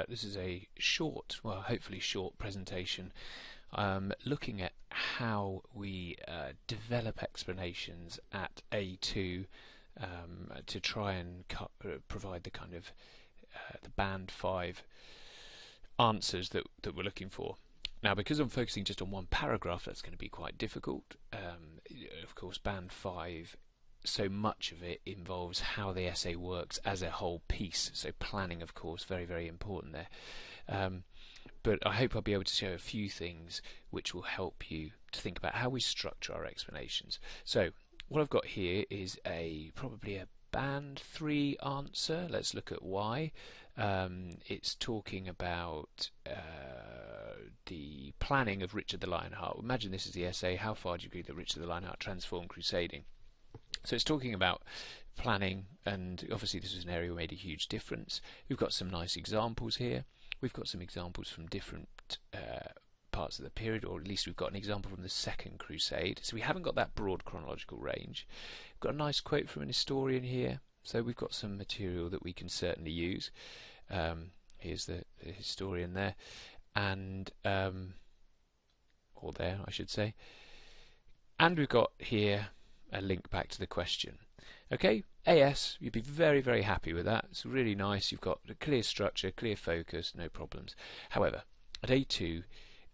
this is a short, well, hopefully short presentation looking at how we develop explanations at A2 to try and provide the kind of the band 5 answers that we're looking for. Now, because I'm focusing just on one paragraph, that's going to be quite difficult. Of course, band 5, so much of it involves how the essay works as a whole piece. So planning, of course, very, very important there. But I hope I'll be able to show a few things which will help you to think about how we structure our explanations. So what I've got here is probably a band 3 answer. Let's look at why. It's talking about the planning of Richard the Lionheart. Imagine this is the essay, how far do you agree that Richard the Lionheart transformed Crusading? So it's talking about planning, and obviously this was an area where made a huge difference. We've got some nice examples here. We've got some examples from different parts of the period, or at least we've got an example from the Second Crusade. So we haven't got that broad chronological range. We've got a nice quote from an historian here. So we've got some material that we can certainly use. Here's the historian there, and or there, I should say. And we've got here a link back to the question. Okay, AS, you'd be very, very happy with that. It's really nice. You've got a clear structure, clear focus, no problems. However, at A2,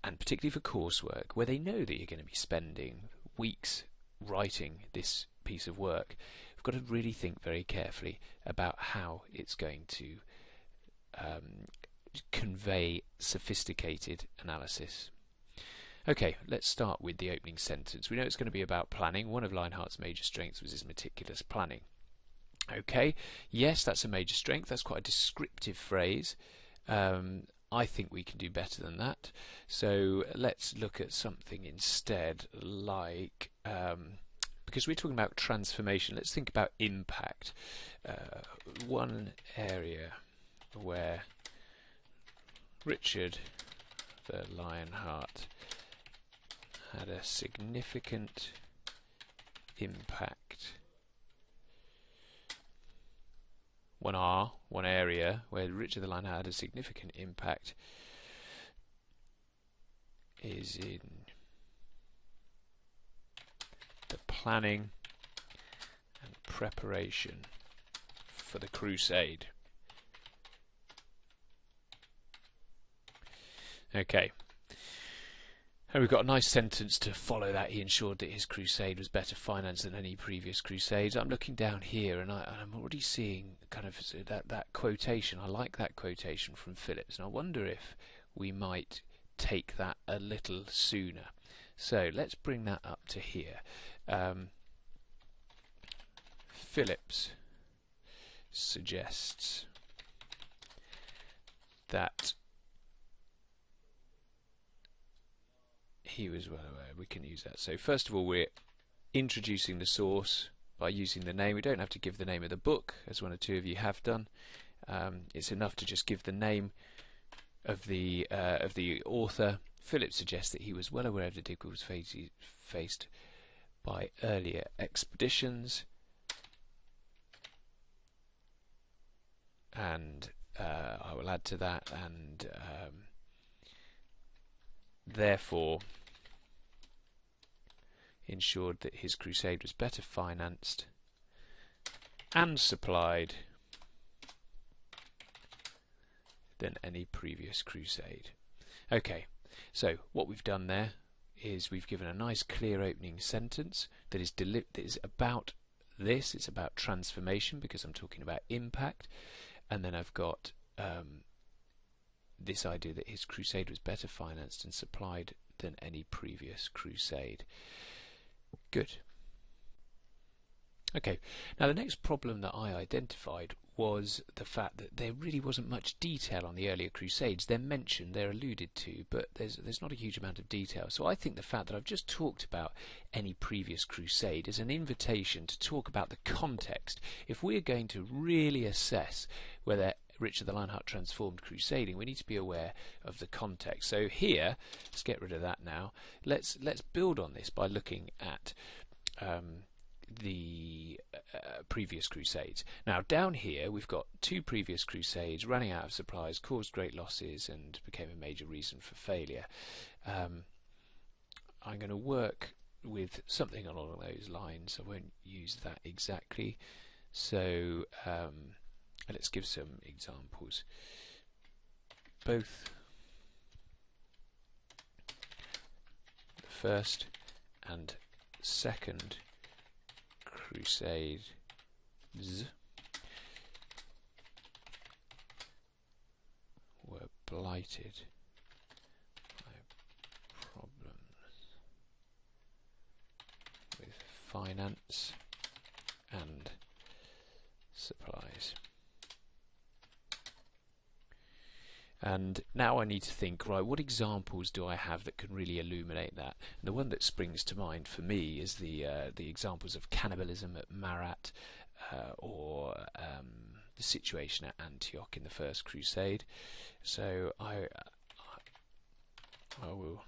and particularly for coursework, where they know that you're going to be spending weeks writing this piece of work, you've got to really think very carefully about how it's going to convey sophisticated analysis. Okay, let's start with the opening sentence. We know it's going to be about planning. One of Lionheart's major strengths was his meticulous planning. Okay, yes, that's a major strength. That's quite a descriptive phrase. I think we can do better than that. So let's look at something instead like, because we're talking about transformation, let's think about impact. One area where Richard the Lionheart had a significant impact. One area where Richard the Lionheart had a significant impact is in the planning and preparation for the crusade. Okay. And we've got a nice sentence to follow that. He ensured that his crusade was better financed than any previous crusades. I'm looking down here and I'm already seeing kind of that quotation. I like that quotation from Phillips, and I wonder if we might take that a little sooner. So let's bring that up to here. Phillips suggests that he was well aware. We can use that. So first of all, we're introducing the source by using the name. We don't have to give the name of the book, as one or two of you have done. It's enough to just give the name of the author. Phillips suggests that he was well aware of the difficulties faced by earlier expeditions, and I will add to that, and therefore ensured that his crusade was better financed and supplied than any previous crusade. Okay, so what we've done there is we've given a nice clear opening sentence that is about this. It's about transformation, because I'm talking about impact, and then I've got this idea that his crusade was better financed and supplied than any previous crusade. Good. Okay, now the next problem that I identified was the fact that there really wasn't much detail on the earlier crusades. They're mentioned, they're alluded to, but there's not a huge amount of detail. So I think the fact that I've just talked about any previous crusade is an invitation to talk about the context. If we're going to really assess whether Richard the Lionheart transformed crusading, we need to be aware of the context. So here, let's get rid of that now. Let's build on this by looking at the previous crusades. Now down here we've got two previous crusades running out of supplies, caused great losses and became a major reason for failure. I'm going to work with something along those lines. I won't use that exactly, so let's give some examples. Both the first and second crusades were blighted by problems with finance and supplies. And now I need to think, right, what examples do I have that can really illuminate that? And the one that springs to mind for me is the examples of cannibalism at Marat, or the situation at Antioch in the First Crusade. So I will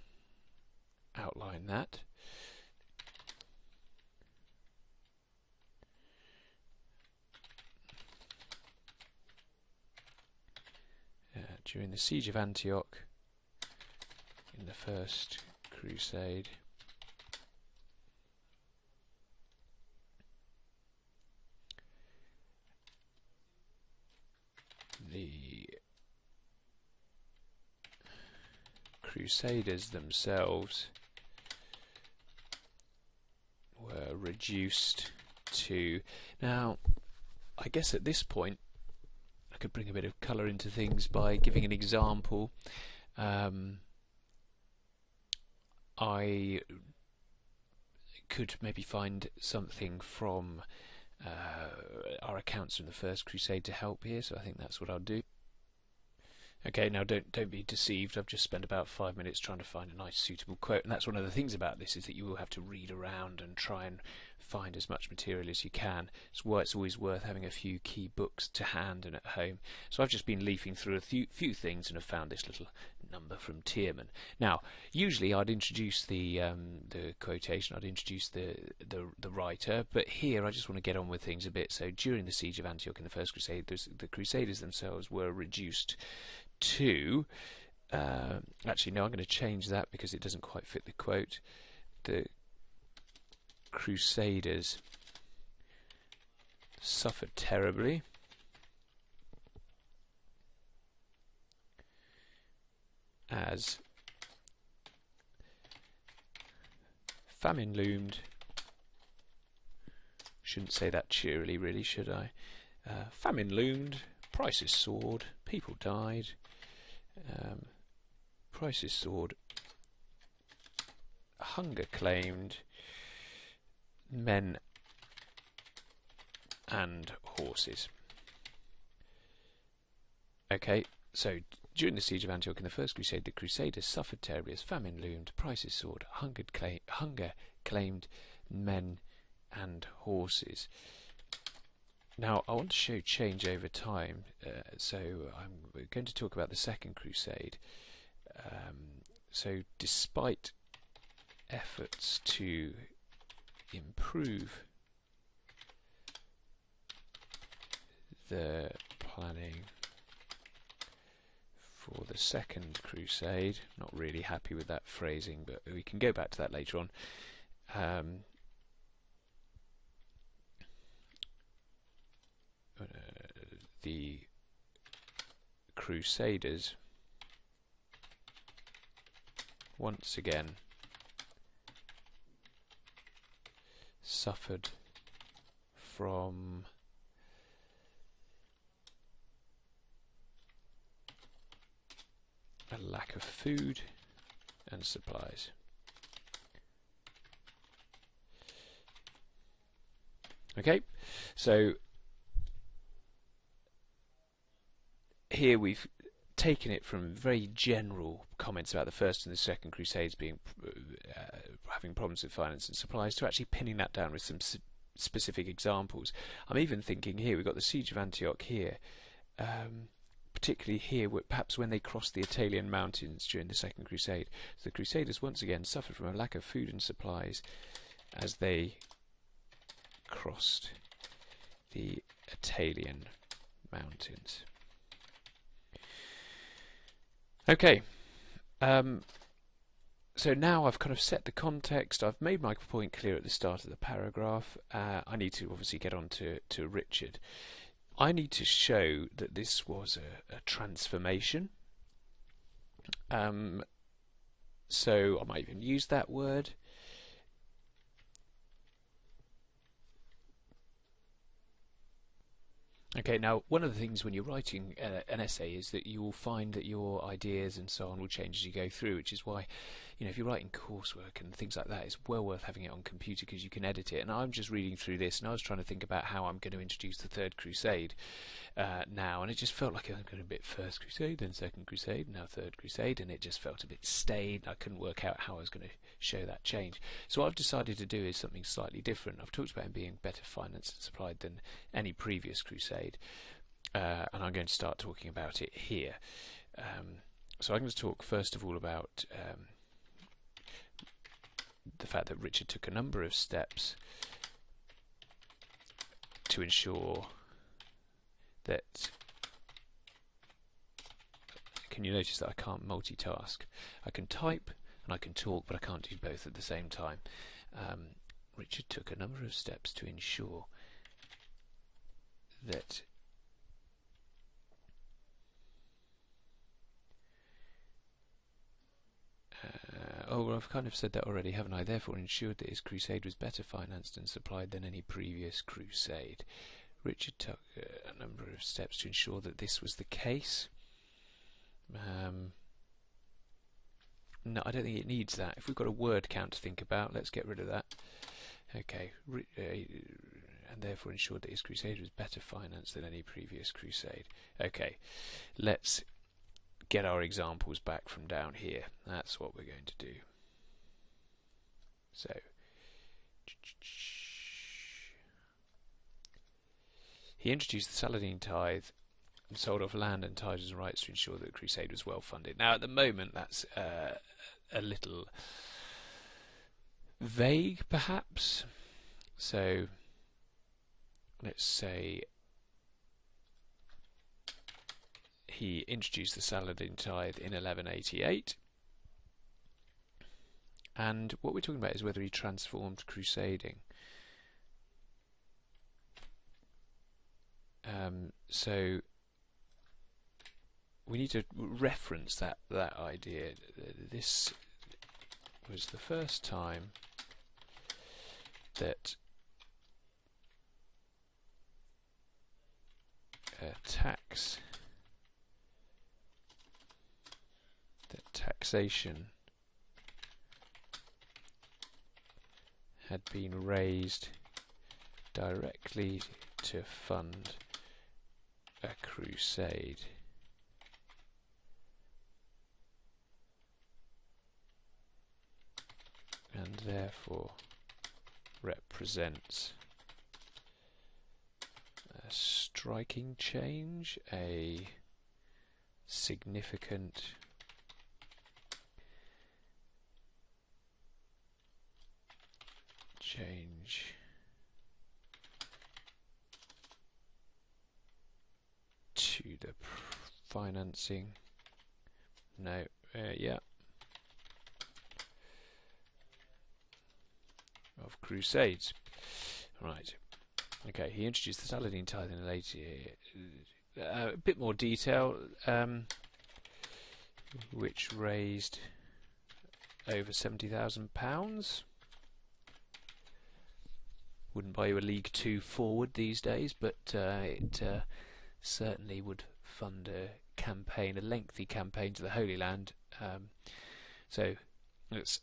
outline that. During the siege of Antioch in the First Crusade, the Crusaders themselves were reduced to... Now, I guess at this point I could bring a bit of colour into things by giving an example. I could maybe find something from our accounts from the First Crusade to help here, so I think that's what I'll do. Okay, now don't be deceived. I've just spent about 5 minutes trying to find a nice suitable quote, and that's one of the things about this, is that you will have to read around and try and find as much material as you can. It's why it's always worth having a few key books to hand and at home. So I've just been leafing through a few things and have found this little number from Tierman. Now, usually I'd introduce the quotation, I'd introduce the writer, but here I just want to get on with things a bit. So during the siege of Antioch in the First Crusade, the Crusaders themselves were reduced to... actually, no, I'm going to change that because it doesn't quite fit the quote. The Crusaders suffered terribly as famine loomed. Shouldn't say that cheerily, really, should I? Famine loomed, prices soared, people died. Prices soared, hunger claimed, men and horses. Okay, so during the siege of Antioch in the First Crusade, the Crusaders suffered terribly as famine loomed, prices soared, hunger claimed men and horses. Now, I want to show change over time, so we're going to talk about the Second Crusade. So, despite efforts to improve the planning for the Second Crusade, not really happy with that phrasing, but we can go back to that later on. The Crusaders once again suffered from a lack of food and supplies. Okay, so here we've taken it from very general comments about the First and the Second Crusades being having problems with finance and supplies to actually pinning that down with some specific examples. I'm even thinking here we've got the siege of Antioch here, particularly here perhaps when they crossed the Italian mountains during the Second Crusade. So the Crusaders once again suffered from a lack of food and supplies as they crossed the Italian mountains. Okay, so now I've kind of set the context, I've made my point clear at the start of the paragraph. I need to obviously get on to Richard. I need to show that this was a transformation. So I might even use that word. Okay, now one of the things when you're writing an essay is that you will find that your ideas and so on will change as you go through, which is why, if you're writing coursework and things like that, it's well worth having it on computer because you can edit it. And I'm just reading through this and I was trying to think about how I'm going to introduce the Third Crusade now, and it just felt like I'm going a bit First Crusade, then Second Crusade, now Third Crusade, and it just felt a bit staid. I couldn't work out how I was going to show that change. So what I've decided to do is something slightly different. I've talked about him being better financed and supplied than any previous crusade, and I'm going to start talking about it here. So I'm going to talk first of all about the fact that Richard took a number of steps to ensure that, can you notice that I can't multitask? I can type and I can talk, but I can't do both at the same time. Richard took a number of steps to ensure that well, I've kind of said that already, haven't I? Therefore ensured that his crusade was better financed and supplied than any previous crusade. Richard took a number of steps to ensure that this was the case. No, I don't think it needs that. If we've got a word count to think about, let's get rid of that. Okay, and therefore ensured that his crusade was better financed than any previous crusade. Okay, let's get our examples back from down here. That's what we're going to do. So, he introduced the Saladin tithe and sold off land and titles and rights to ensure that the crusade was well funded. Now, at the moment, that's a little vague, perhaps. So, let's say he introduced the Saladin tithe in 1188. And what we're talking about is whether he transformed crusading. So we need to reference that idea. This was the first time that taxation had been raised directly to fund a crusade. And therefore represents a striking change, a significant change to the financing. No, yeah, of crusades. Right. Okay, he introduced the Saladin tithe in a later year. A bit more detail, which raised over £70,000. Wouldn't buy you a League Two forward these days, but it certainly would fund a campaign, a lengthy campaign to the Holy Land. So let's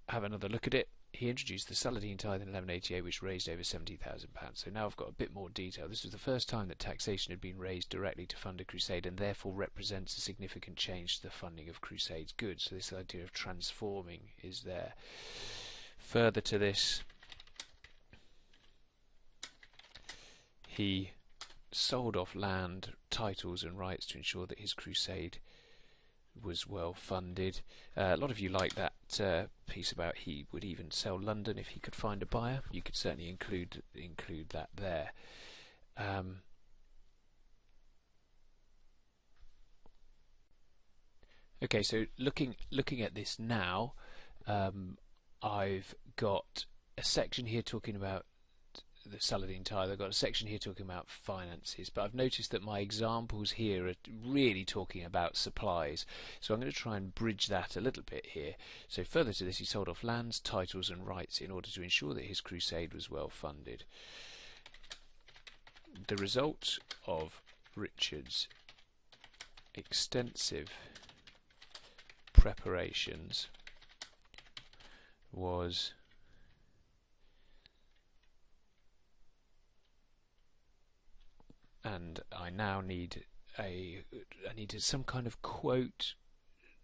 have another look at it. He introduced the Saladin tithe in 1188, which raised over £70,000. So now I've got a bit more detail. This was the first time that taxation had been raised directly to fund a crusade, and therefore represents a significant change to the funding of crusades' goods. So this idea of transforming is there. Further to this, he sold off land, titles and rights to ensure that his crusade was well funded. A lot of you like that piece about he would even sell London if he could find a buyer. You could certainly include that there. Okay, so looking at this now, I've got a section here talking about the Saladin tithe. I've got a section here talking about finances, but I've noticed that my examples here are really talking about supplies, so I'm going to try and bridge that a little bit here. So further to this, he sold off lands, titles and rights in order to ensure that his crusade was well funded. The result of Richard's extensive preparations was and I now need some kind of quote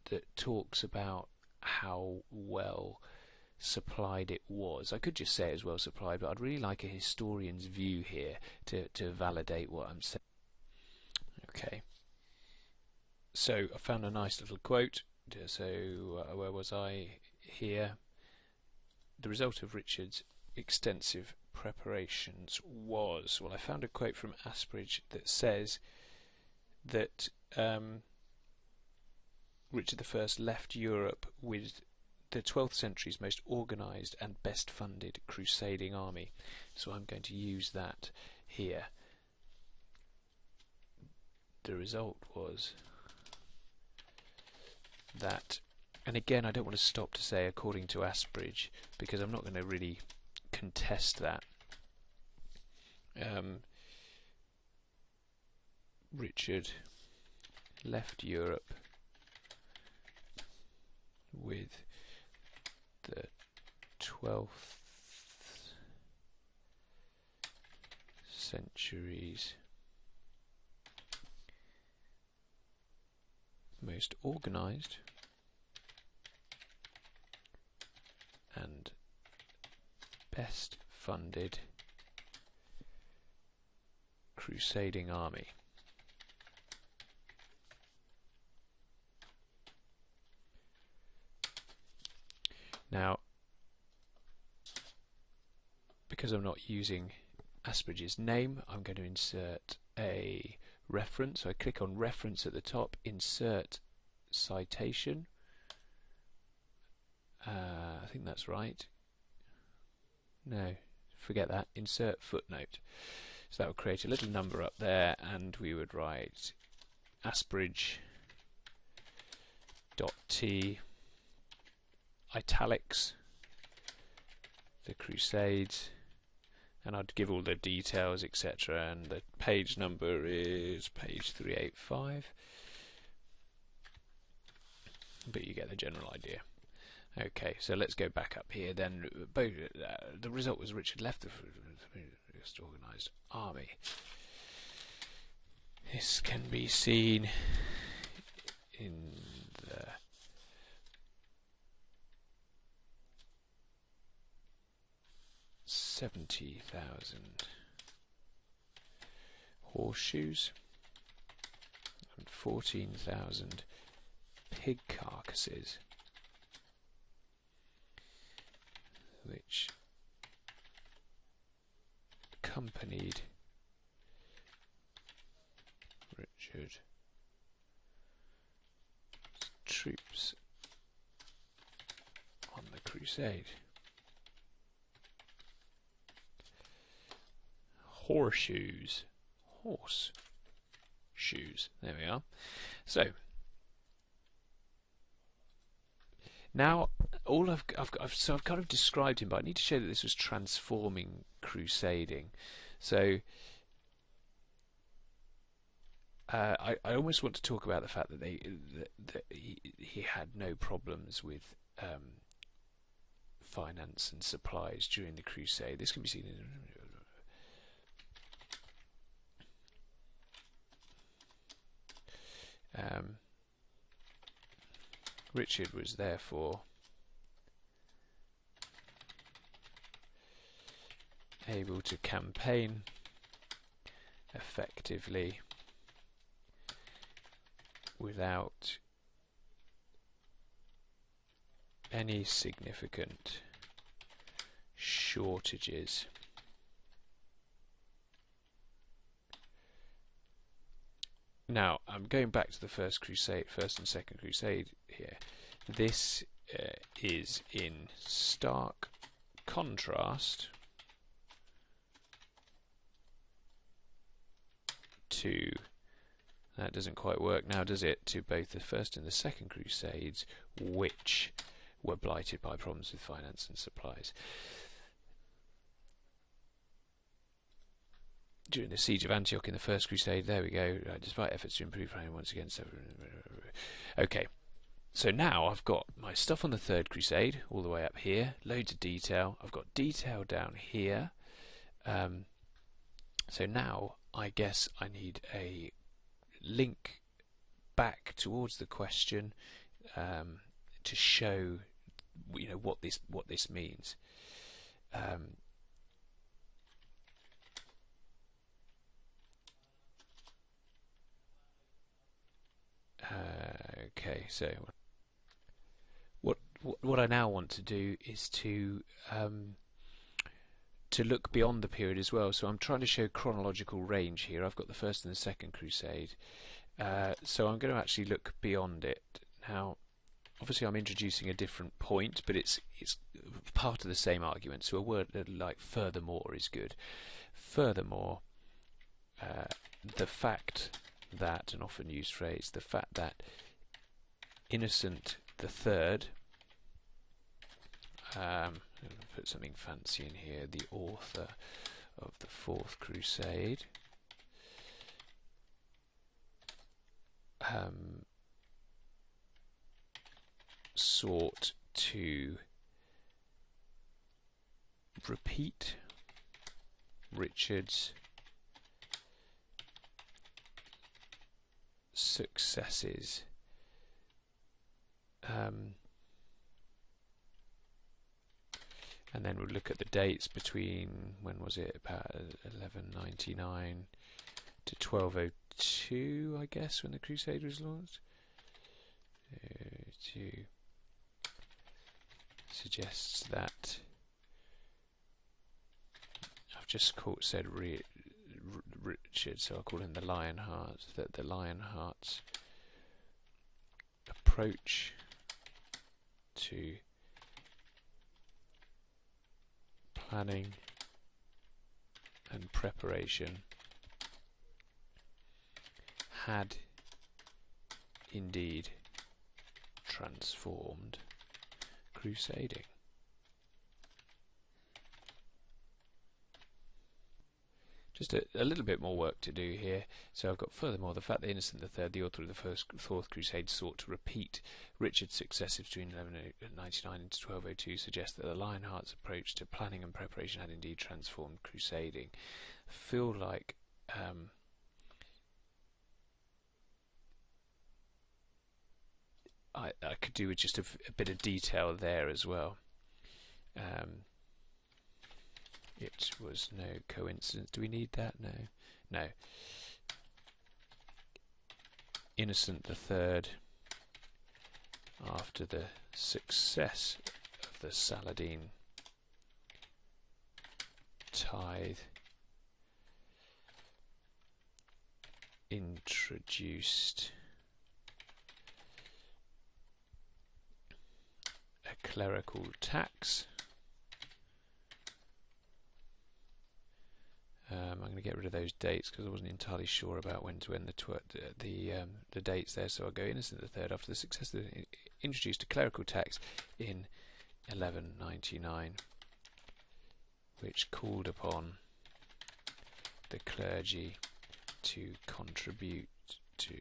that talks about how well supplied it was. I could just say it was well supplied, but I'd really like a historian's view here to validate what I'm saying. Okay, so I found a nice little quote. So where was I here? The result of Richard's extensive preparations was, well, I found a quote from Asbridge that says that Richard I left Europe with the 12th century's most organised and best funded crusading army. So I'm going to use that here. The result was that, and again I don't want to stop to say according to Asbridge, because I'm not going to really contest that. Richard left Europe with the 12th century's most organised and best funded crusading army. Now, because I'm not using Asbridge's name, I'm going to insert a reference. So I click on reference at the top, insert citation. I think that's right. No, forget that. Insert footnote. So that would create a little number up there, and we would write Asbridge.t italics the Crusades, and I'd give all the details, etc. And the page number is page 385, but you get the general idea. Okay, so let's go back up here then. The result was Richard left the first organised army. This can be seen in the $70,000 horseshoes and 14,000 pig carcasses, which accompanied Richard's troops on the crusade. Horseshoes. Horse shoes. There we are. So now all I've kind of described him, but I need to show that this was transforming crusading. So I almost want to talk about the fact that he had no problems with finance and supplies during the crusade. This can be seen in Richard was therefore able to campaign effectively without any significant shortages Now, I'm going back to the first and second crusade here. This is in stark contrast to, that doesn't quite work now, does it, to both the first and the second crusades, which were blighted by problems with finance and supplies. During the siege of Antioch in the First Crusade, there we go, despite efforts to improve once again. Okay, so now I've got my stuff on the Third Crusade, all the way up here, loads of detail. I've got detail down here. So now I guess I need a link back towards the question to show, what this means. Okay, so what I now want to do is to look beyond the period as well. So I'm trying to show chronological range here. I've got the First and the Second Crusade, so I'm going to actually look beyond it. Now, obviously I'm introducing a different point, but it's part of the same argument. So a word like furthermore is good. Furthermore, the fact that, an often used phrase, the fact that Innocent the Third, I'm going to put something fancy in here, the author of the Fourth Crusade, sought to repeat Richard's successes and then we'll look at the dates between, when was it, about 1199 to 1202, I guess, when the Crusade was launched. To suggests that I've just said Richard, so I'll call him the Lionheart, that the Lionheart's approach to planning and preparation had indeed transformed crusading. Just a little bit more work to do here. So I've got, furthermore, the fact that Innocent III, the author of the Fourth Crusade, sought to repeat Richard's successes between 1199 and 1202 suggests that the Lionheart's approach to planning and preparation had indeed transformed crusading. I feel like I could do with just a bit of detail there as well. It was no coincidence. Do we need that? No. No. Innocent III, after the success of the Saladin tithe, introduced a clerical tax. I'm going to get rid of those dates because I wasn't entirely sure about when to end the dates there. So I'll go Innocent III, after the success of introduced a clerical tax in 1199, which called upon the clergy to contribute to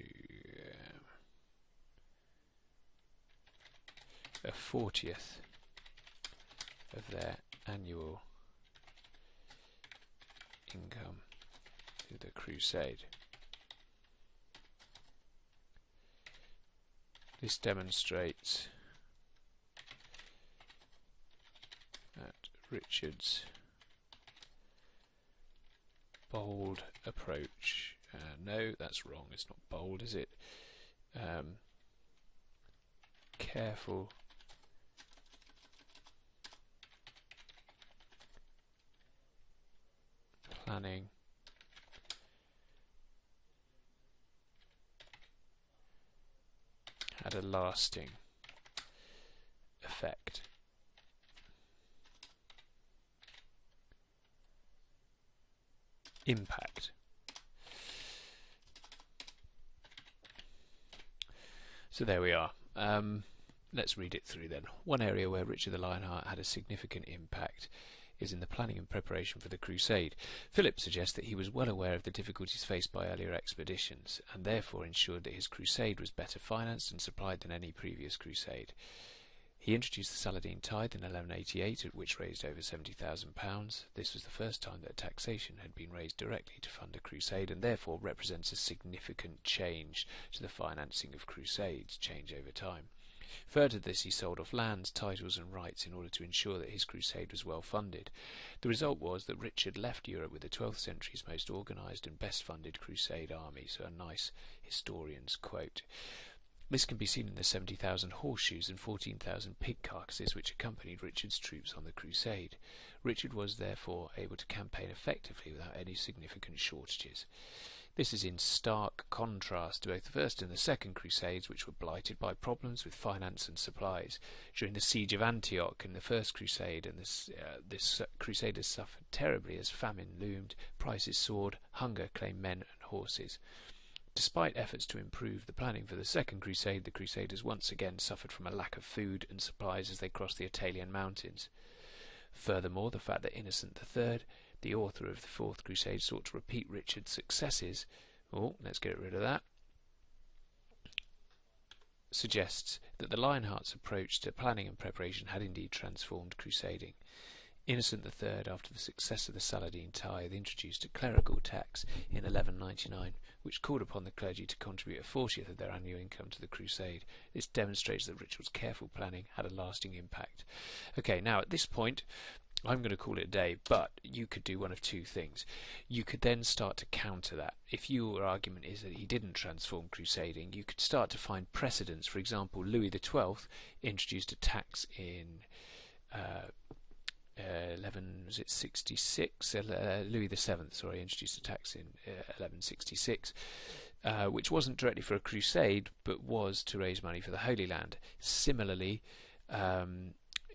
a 40th of their annual income to the crusade. This demonstrates that Richard's bold approach, no, that's wrong, it's not bold, is it? Careful planning had a lasting effect. Impact. So there we are. Let's read it through then. One area where Richard the Lionheart had a significant impact is in the planning and preparation for the crusade. Philip suggests that he was well aware of the difficulties faced by earlier expeditions, and therefore ensured that his crusade was better financed and supplied than any previous crusade. He introduced the Saladin tithe in 1188, which raised over £70,000. This was the first time that taxation had been raised directly to fund a crusade, and therefore represents a significant change to the financing of crusades, change over time. Further to this, he sold off lands, titles and rights in order to ensure that his crusade was well funded. The result was that Richard left Europe with the 12th century's most organised and best funded crusade army, so a nice historian's quote. This can be seen in the 70,000 horseshoes and 14,000 pig carcasses which accompanied Richard's troops on the crusade. Richard was therefore able to campaign effectively without any significant shortages. This is in stark contrast to both the First and the Second Crusades, which were blighted by problems with finance and supplies. During the siege of Antioch in the First Crusade, and this Crusaders suffered terribly as famine loomed, prices soared, hunger claimed men and horses. Despite efforts to improve the planning for the Second Crusade, the Crusaders once again suffered from a lack of food and supplies as they crossed the Italian mountains. Furthermore, the fact that Innocent III, the author of the Fourth Crusade, sought to repeat Richard's successes, let's get rid of that, suggests that the Lionheart's approach to planning and preparation had indeed transformed crusading. Innocent III, after the success of the Saladin tithe, introduced a clerical tax in 1199, which called upon the clergy to contribute a 40th of their annual income to the crusade. This demonstrates that Richard's careful planning had a lasting impact. Okay, now at this point, I'm going to call it a day, but you could do one of two things. You could then start to counter that. If your argument is that he didn't transform crusading, you could start to find precedents. For example, Louis XII introduced a tax in 1166. Louis VII, introduced a tax in 1166, which wasn't directly for a crusade, but was to raise money for the Holy Land. Similarly,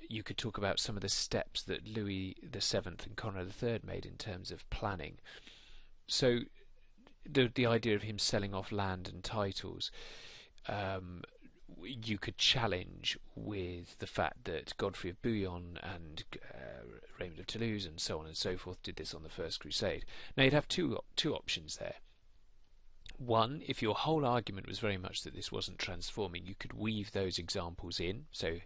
you could talk about some of the steps that Louis VII and Conrad III made in terms of planning. So the idea of him selling off land and titles, you could challenge with the fact that Godfrey of Bouillon and Raymond of Toulouse and so on and so forth did this on the First Crusade. Now you'd have two options there. One, if your whole argument was very much that this wasn't transforming, you could weave those examples in. So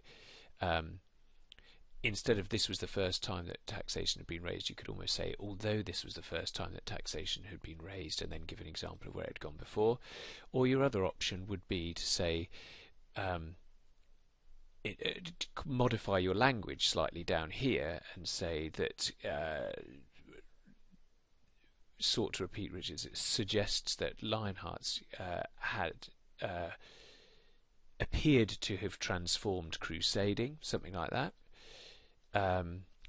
instead of this was the first time that taxation had been raised, you could almost say, although this was the first time that taxation had been raised, and then give an example of where it had gone before. Or your other option would be to say, modify your language slightly down here and say that sought to repeat Richard's. It suggests that Lionheart's had appeared to have transformed crusading, something like that.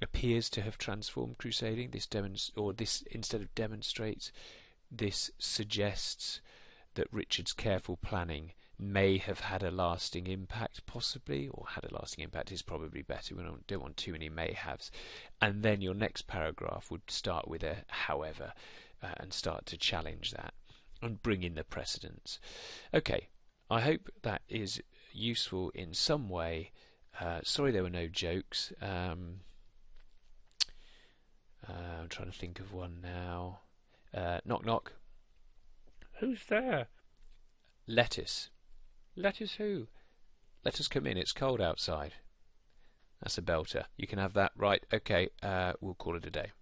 Appears to have transformed crusading. This instead of demonstrates, this suggests that Richard's careful planning may have had a lasting impact, possibly, or had a lasting impact is probably better. We don't want too many may-haves. And then your next paragraph would start with a however, and start to challenge that and bring in the precedents. Okay, I hope that is useful in some way. Sorry there were no jokes. I'm trying to think of one now. Knock knock. Who's there? Lettuce. Lettuce who? Let us come in, it's cold outside. That's a belter. You can have that. Right, okay, we'll call it a day.